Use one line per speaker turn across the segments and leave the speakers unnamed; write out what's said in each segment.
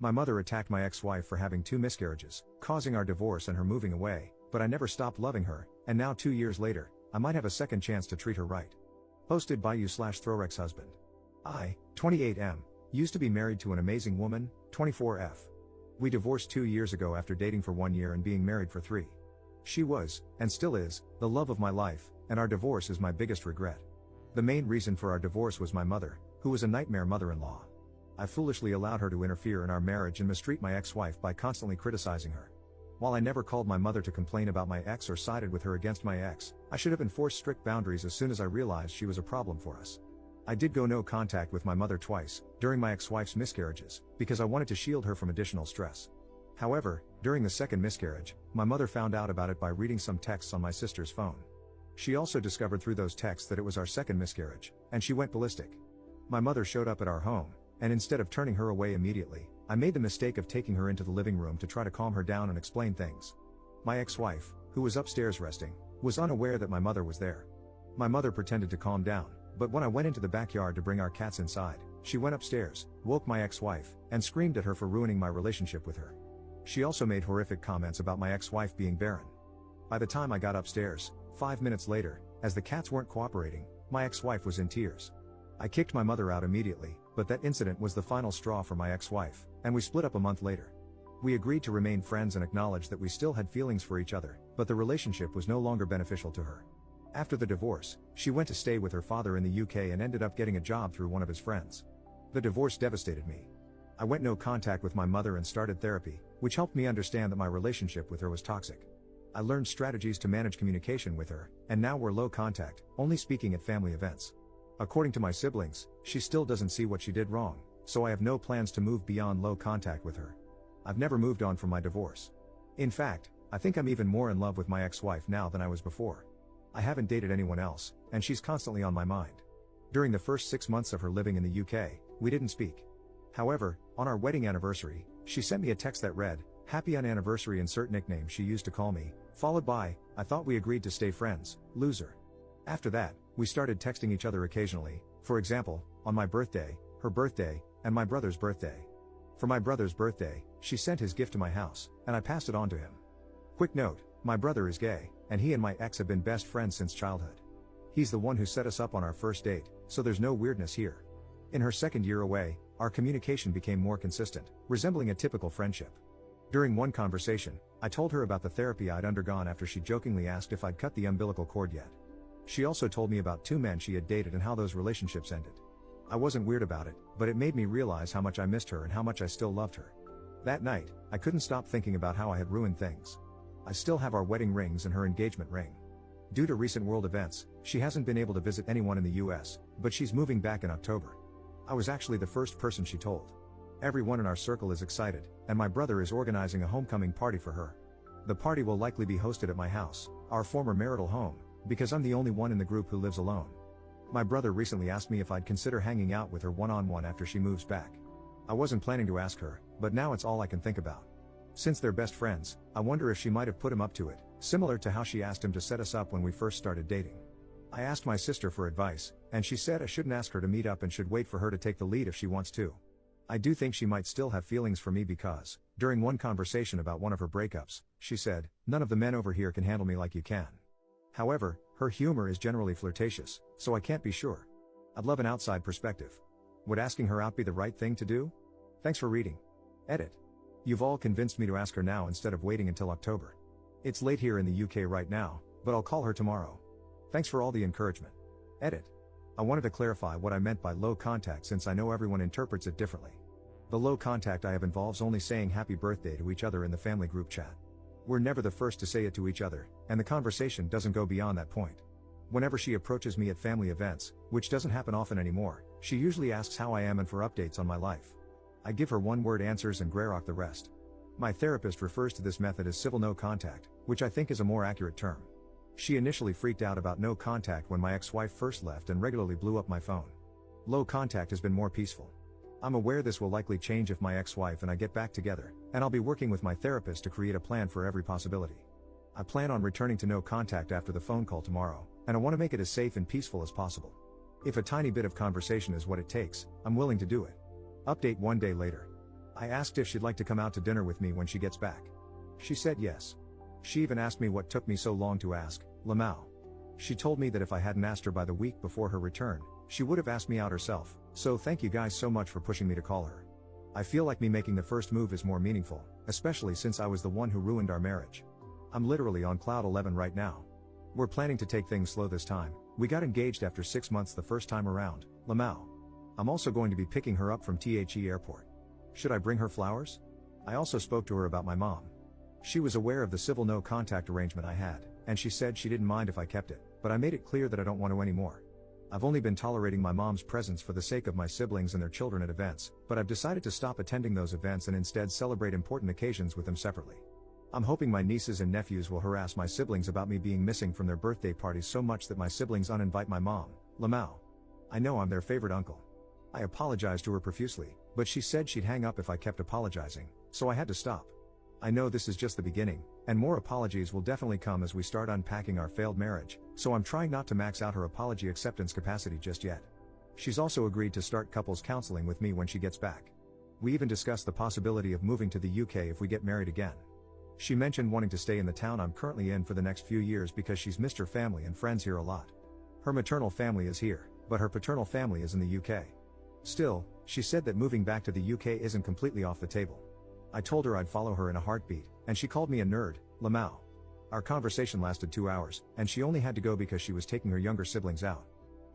My mother attacked my ex-wife for having 2 miscarriages, causing our divorce and her moving away, but I never stopped loving her, and now 2 years later, I might have a second chance to treat her right. Posted by you/Throwrex husband. I, 28M, used to be married to an amazing woman, 24F. We divorced 2 years ago after dating for 1 year and being married for 3. She was, and still is, the love of my life, and our divorce is my biggest regret. The main reason for our divorce was my mother, who was a nightmare mother-in-law. I foolishly allowed her to interfere in our marriage and mistreat my ex-wife by constantly criticizing her. While I never called my mother to complain about my ex or sided with her against my ex, I should have enforced strict boundaries as soon as I realized she was a problem for us. I did go no contact with my mother twice, during my ex-wife's miscarriages, because I wanted to shield her from additional stress. However, during the second miscarriage, my mother found out about it by reading some texts on my sister's phone. She also discovered through those texts that it was our second miscarriage, and she went ballistic. My mother showed up at our home, and instead of turning her away immediately, I made the mistake of taking her into the living room to try to calm her down and explain things. My ex-wife, who was upstairs resting, was unaware that my mother was there. My mother pretended to calm down, but when I went into the backyard to bring our cats inside, she went upstairs, woke my ex-wife, and screamed at her for ruining my relationship with her. She also made horrific comments about my ex-wife being barren. By the time I got upstairs, 5 minutes later, as the cats weren't cooperating, my ex-wife was in tears. I kicked my mother out immediately, but that incident was the final straw for my ex-wife, and we split up a month later. We agreed to remain friends and acknowledged that we still had feelings for each other, but the relationship was no longer beneficial to her. After the divorce, she went to stay with her father in the UK and ended up getting a job through one of his friends. The divorce devastated me. I went no contact with my mother and started therapy, which helped me understand that my relationship with her was toxic. I learned strategies to manage communication with her, and now we're low contact, only speaking at family events. According to my siblings, she still doesn't see what she did wrong, so I have no plans to move beyond low contact with her. I've never moved on from my divorce. In fact, I think I'm even more in love with my ex-wife now than I was before. I haven't dated anyone else, and she's constantly on my mind. During the first 6 months of her living in the UK, we didn't speak. However, on our wedding anniversary, she sent me a text that read, "Happy anniversary," insert nickname she used to call me, followed by, "I thought we agreed to stay friends, loser." After that, we started texting each other occasionally, for example, on my birthday, her birthday, and my brother's birthday. For my brother's birthday, she sent his gift to my house, and I passed it on to him. Quick note, my brother is gay, and he and my ex have been best friends since childhood. He's the one who set us up on our first date, so there's no weirdness here. In her second year away, our communication became more consistent, resembling a typical friendship. During one conversation, I told her about the therapy I'd undergone after she jokingly asked if I'd cut the umbilical cord yet. She also told me about 2 men she had dated and how those relationships ended. I wasn't weird about it, but it made me realize how much I missed her and how much I still loved her. That night, I couldn't stop thinking about how I had ruined things. I still have our wedding rings and her engagement ring. Due to recent world events, she hasn't been able to visit anyone in the US, but she's moving back in October. I was actually the first person she told. Everyone in our circle is excited, and my brother is organizing a homecoming party for her. The party will likely be hosted at my house, our former marital home, because I'm the only one in the group who lives alone. My brother recently asked me if I'd consider hanging out with her one-on-one after she moves back. I wasn't planning to ask her, but now it's all I can think about. Since they're best friends, I wonder if she might have put him up to it, similar to how she asked him to set us up when we first started dating. I asked my sister for advice, and she said I shouldn't ask her to meet up and should wait for her to take the lead if she wants to. I do think she might still have feelings for me because, during one conversation about one of her breakups, she said, "None of the men over here can handle me like you can." However, her humor is generally flirtatious, so I can't be sure. I'd love an outside perspective. Would asking her out be the right thing to do? Thanks for reading. Edit. You've all convinced me to ask her now instead of waiting until October. It's late here in the UK right now, but I'll call her tomorrow. Thanks for all the encouragement. Edit. I wanted to clarify what I meant by low contact since I know everyone interprets it differently. The low contact I have involves only saying happy birthday to each other in the family group chat. We're never the first to say it to each other, and the conversation doesn't go beyond that point. Whenever she approaches me at family events, which doesn't happen often anymore, she usually asks how I am and for updates on my life. I give her one-word answers and greyrock the rest. My therapist refers to this method as civil no contact, which I think is a more accurate term. She initially freaked out about no contact when my ex-wife first left and regularly blew up my phone. Low contact has been more peaceful. I'm aware this will likely change if my ex-wife and I get back together, and I'll be working with my therapist to create a plan for every possibility. I plan on returning to no contact after the phone call tomorrow, and I want to make it as safe and peaceful as possible. If a tiny bit of conversation is what it takes, I'm willing to do it. Update 1 day later. I asked if she'd like to come out to dinner with me when she gets back. She said yes. She even asked me what took me so long to ask, Lamau. She told me that if I hadn't asked her by the week before her return, she would have asked me out herself, so thank you guys so much for pushing me to call her. I feel like me making the first move is more meaningful, especially since I was the one who ruined our marriage. I'm literally on cloud 11 right now. We're planning to take things slow this time. We got engaged after 6 months the first time around, Lamau. I'm also going to be picking her up from THE airport. Should I bring her flowers? I also spoke to her about my mom. She was aware of the civil no contact arrangement I had, and she said she didn't mind if I kept it, but I made it clear that I don't want to anymore. I've only been tolerating my mom's presence for the sake of my siblings and their children at events, but I've decided to stop attending those events and instead celebrate important occasions with them separately. I'm hoping my nieces and nephews will harass my siblings about me being missing from their birthday parties so much that my siblings uninvite my mom, Lamau. I know I'm their favorite uncle. I apologized to her profusely, but she said she'd hang up if I kept apologizing, so I had to stop. I know this is just the beginning, and more apologies will definitely come as we start unpacking our failed marriage, so I'm trying not to max out her apology acceptance capacity just yet. She's also agreed to start couples counseling with me when she gets back. We even discussed the possibility of moving to the UK if we get married again. She mentioned wanting to stay in the town I'm currently in for the next few years because she's missed her family and friends here a lot. Her maternal family is here, but her paternal family is in the UK. Still, she said that moving back to the UK isn't completely off the table. I told her I'd follow her in a heartbeat, and she called me a nerd, Lamau. Our conversation lasted 2 hours, and she only had to go because she was taking her younger siblings out.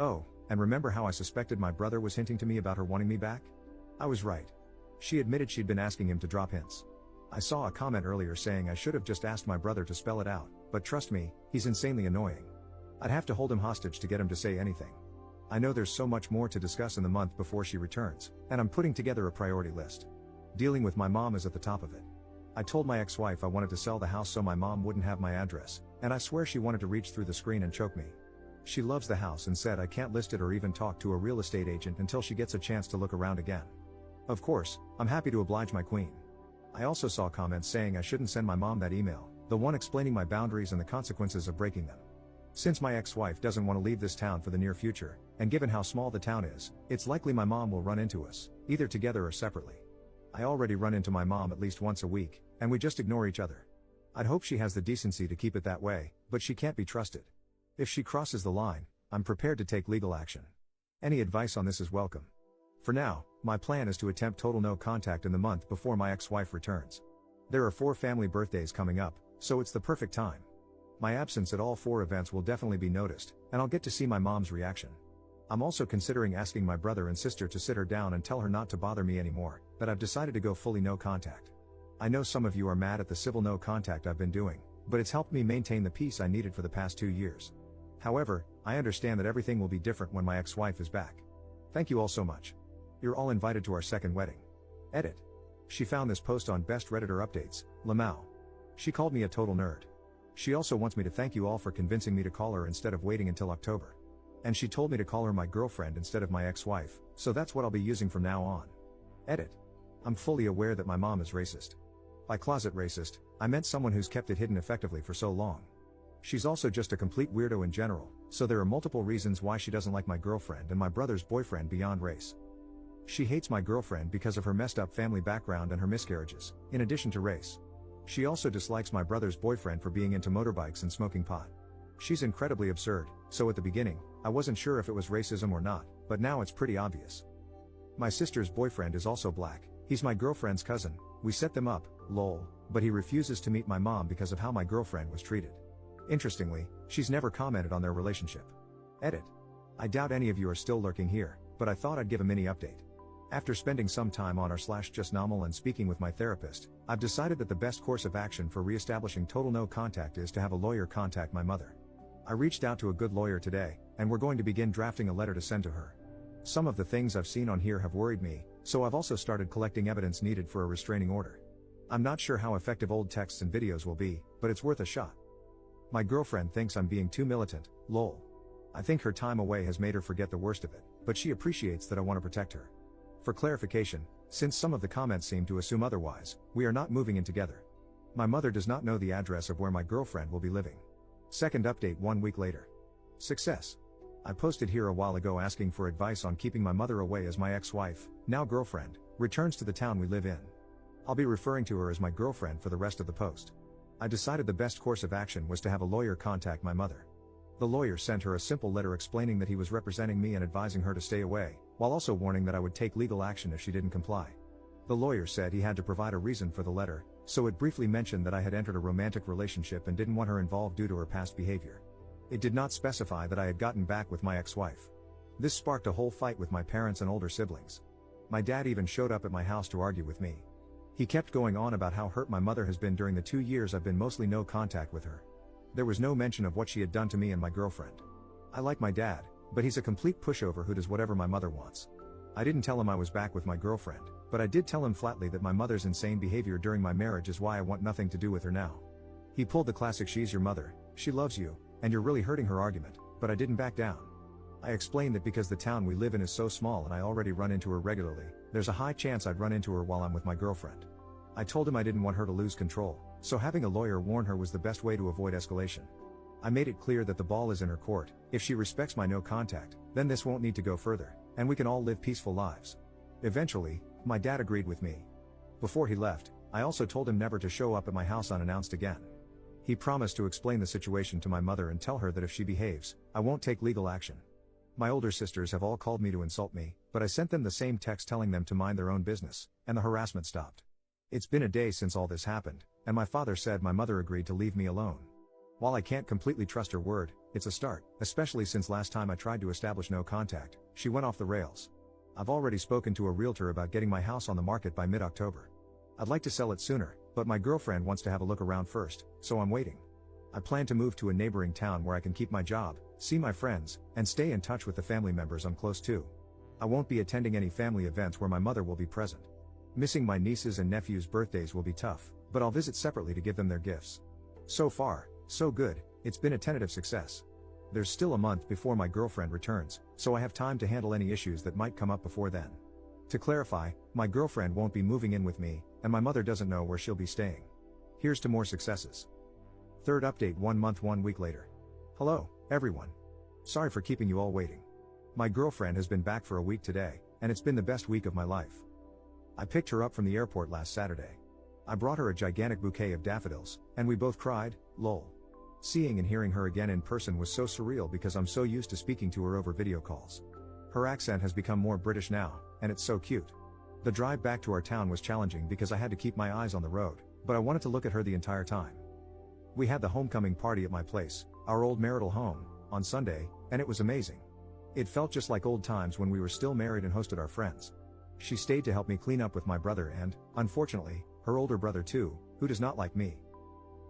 Oh, and remember how I suspected my brother was hinting to me about her wanting me back? I was right. She admitted she'd been asking him to drop hints. I saw a comment earlier saying I should have just asked my brother to spell it out, but trust me, he's insanely annoying. I'd have to hold him hostage to get him to say anything. I know there's so much more to discuss in the month before she returns, and I'm putting together a priority list. Dealing with my mom is at the top of it. I told my ex-wife I wanted to sell the house so my mom wouldn't have my address, and I swear she wanted to reach through the screen and choke me. She loves the house and said I can't list it or even talk to a real estate agent until she gets a chance to look around again. Of course, I'm happy to oblige my queen. I also saw comments saying I shouldn't send my mom that email, the one explaining my boundaries and the consequences of breaking them. Since my ex-wife doesn't want to leave this town for the near future, and given how small the town is, it's likely my mom will run into us, either together or separately. I already run into my mom at least once a week, and we just ignore each other. I'd hope she has the decency to keep it that way, but she can't be trusted. If she crosses the line, I'm prepared to take legal action. Any advice on this is welcome. For now, my plan is to attempt total no contact in the month before my ex-wife returns. There are 4 family birthdays coming up, so it's the perfect time. My absence at all 4 events will definitely be noticed, and I'll get to see my mom's reaction. I'm also considering asking my brother and sister to sit her down and tell her not to bother me anymore, that I've decided to go fully no contact. I know some of you are mad at the civil no contact I've been doing, but it's helped me maintain the peace I needed for the past 2 years. However, I understand that everything will be different when my ex-wife is back. Thank you all so much. You're all invited to our second wedding. Edit. She found this post on Best Redditor Updates, Lamau. She called me a total nerd. She also wants me to thank you all for convincing me to call her instead of waiting until October. And she told me to call her my girlfriend instead of my ex-wife, so that's what I'll be using from now on. Edit. I'm fully aware that my mom is racist. By closet racist, I meant someone who's kept it hidden effectively for so long. She's also just a complete weirdo in general, so there are multiple reasons why she doesn't like my girlfriend and my brother's boyfriend beyond race. She hates my girlfriend because of her messed up family background and her miscarriages, in addition to race. She also dislikes my brother's boyfriend for being into motorbikes and smoking pot. She's incredibly absurd, so at the beginning, I wasn't sure if it was racism or not, but now it's pretty obvious. My sister's boyfriend is also black, he's my girlfriend's cousin, we set them up, lol, but he refuses to meet my mom because of how my girlfriend was treated. Interestingly, she's never commented on their relationship. Edit. I doubt any of you are still lurking here, but I thought I'd give a mini update. After spending some time on r/justnormal and speaking with my therapist, I've decided that the best course of action for re-establishing total no contact is to have a lawyer contact my mother. I reached out to a good lawyer today, and we're going to begin drafting a letter to send to her. Some of the things I've seen on here have worried me, so I've also started collecting evidence needed for a restraining order. I'm not sure how effective old texts and videos will be, but it's worth a shot. My girlfriend thinks I'm being too militant, lol. I think her time away has made her forget the worst of it, but she appreciates that I want to protect her. For clarification, since some of the comments seem to assume otherwise, we are not moving in together. My mother does not know the address of where my girlfriend will be living. Second update 1 week later. Success. I posted here a while ago asking for advice on keeping my mother away as my ex-wife, now girlfriend, returns to the town we live in. I'll be referring to her as my girlfriend for the rest of the post. I decided the best course of action was to have a lawyer contact my mother. The lawyer sent her a simple letter explaining that he was representing me and advising her to stay away, while also warning that I would take legal action if she didn't comply. The lawyer said he had to provide a reason for the letter, so it briefly mentioned that I had entered a romantic relationship and didn't want her involved due to her past behavior. It did not specify that I had gotten back with my ex-wife. This sparked a whole fight with my parents and older siblings. My dad even showed up at my house to argue with me. He kept going on about how hurt my mother has been during the 2 years I've been mostly no contact with her. There was no mention of what she had done to me and my girlfriend. I like my dad, but he's a complete pushover who does whatever my mother wants. I didn't tell him I was back with my girlfriend, but I did tell him flatly that my mother's insane behavior during my marriage is why I want nothing to do with her now. He pulled the classic "she's your mother, she loves you, and you're really hurting her" argument, but I didn't back down. I explained that because the town we live in is so small and I already run into her regularly, there's a high chance I'd run into her while I'm with my girlfriend. I told him I didn't want her to lose control, so having a lawyer warn her was the best way to avoid escalation. I made it clear that the ball is in her court. If she respects my no contact, then this won't need to go further, and we can all live peaceful lives. Eventually, my dad agreed with me. Before he left, I also told him never to show up at my house unannounced again. He promised to explain the situation to my mother and tell her that if she behaves, I won't take legal action. My older sisters have all called me to insult me, but I sent them the same text telling them to mind their own business, and the harassment stopped. It's been a day since all this happened, and my father said my mother agreed to leave me alone. While I can't completely trust her word, it's a start, especially since last time I tried to establish no contact, she went off the rails. I've already spoken to a realtor about getting my house on the market by mid-October. I'd like to sell it sooner, but my girlfriend wants to have a look around first, so I'm waiting. I plan to move to a neighboring town where I can keep my job, see my friends, and stay in touch with the family members I'm close to. I won't be attending any family events where my mother will be present. Missing my nieces and nephews' birthdays will be tough, but I'll visit separately to give them their gifts. So far, so good, it's been a tentative success. There's still a month before my girlfriend returns, so I have time to handle any issues that might come up before then. To clarify, my girlfriend won't be moving in with me, and my mother doesn't know where she'll be staying. Here's to more successes. Third update 1 month 1 week later. Hello, everyone. Sorry for keeping you all waiting. My girlfriend has been back for a week today, and it's been the best week of my life. I picked her up from the airport last Saturday. I brought her a gigantic bouquet of daffodils, and we both cried, lol. Seeing and hearing her again in person was so surreal because I'm so used to speaking to her over video calls. Her accent has become more British now, and it's so cute. The drive back to our town was challenging because I had to keep my eyes on the road, but I wanted to look at her the entire time. We had the homecoming party at my place, our old marital home, on Sunday, and it was amazing. It felt just like old times when we were still married and hosted our friends. She stayed to help me clean up with my brother and, unfortunately, her older brother too, who does not like me.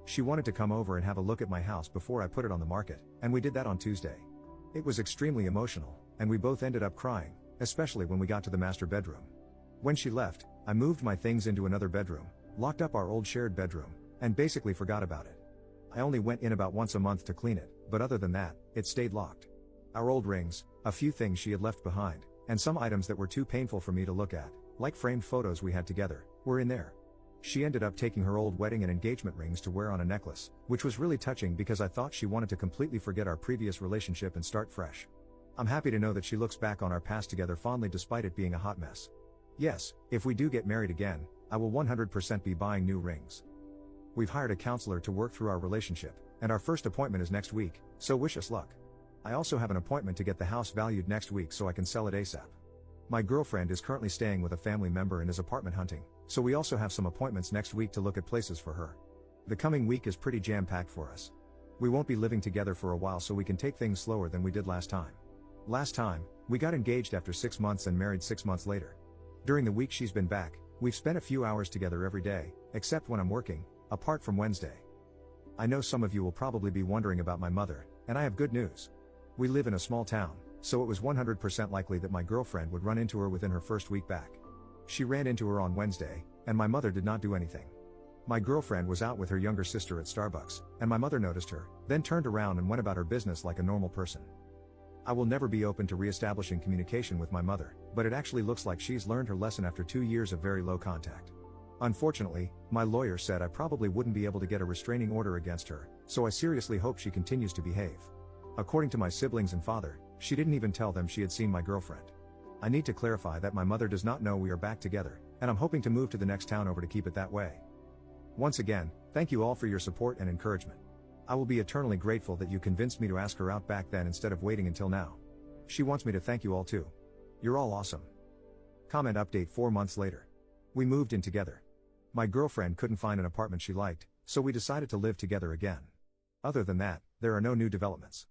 She wanted to come over and have a look at my house before I put it on the market, and we did that on Tuesday. It was extremely emotional, and we both ended up crying, especially when we got to the master bedroom. When she left, I moved my things into another bedroom, locked up our old shared bedroom, and basically forgot about it. I only went in about once a month to clean it, but other than that, it stayed locked. Our old rings, a few things she had left behind, and some items that were too painful for me to look at, like framed photos we had together, were in there. She ended up taking her old wedding and engagement rings to wear on a necklace, which was really touching because I thought she wanted to completely forget our previous relationship and start fresh. I'm happy to know that she looks back on our past together fondly despite it being a hot mess. Yes, if we do get married again, I will 100% be buying new rings. We've hired a counselor to work through our relationship, and our first appointment is next week, so wish us luck. I also have an appointment to get the house valued next week so I can sell it ASAP. My girlfriend is currently staying with a family member and is apartment hunting, so we also have some appointments next week to look at places for her. The coming week is pretty jam-packed for us. We won't be living together for a while so we can take things slower than we did last time. Last time, we got engaged after 6 months and married 6 months later. During the week she's been back, we've spent a few hours together every day, except when I'm working, apart from Wednesday. I know some of you will probably be wondering about my mother, and I have good news. We live in a small town, so it was 100% likely that my girlfriend would run into her within her first week back. She ran into her on Wednesday, and my mother did not do anything. My girlfriend was out with her younger sister at Starbucks, and my mother noticed her, then turned around and went about her business like a normal person. I will never be open to re-establishing communication with my mother, but it actually looks like she's learned her lesson after 2 years of very low contact. Unfortunately, my lawyer said I probably wouldn't be able to get a restraining order against her, so I seriously hope she continues to behave. According to my siblings and father, she didn't even tell them she had seen my girlfriend. I need to clarify that my mother does not know we are back together, and I'm hoping to move to the next town over to keep it that way. Once again, thank you all for your support and encouragement. I will be eternally grateful that you convinced me to ask her out back then instead of waiting until now. She wants me to thank you all too. You're all awesome. Comment update 4 months later. We moved in together. My girlfriend couldn't find an apartment she liked, so we decided to live together again. Other than that, there are no new developments.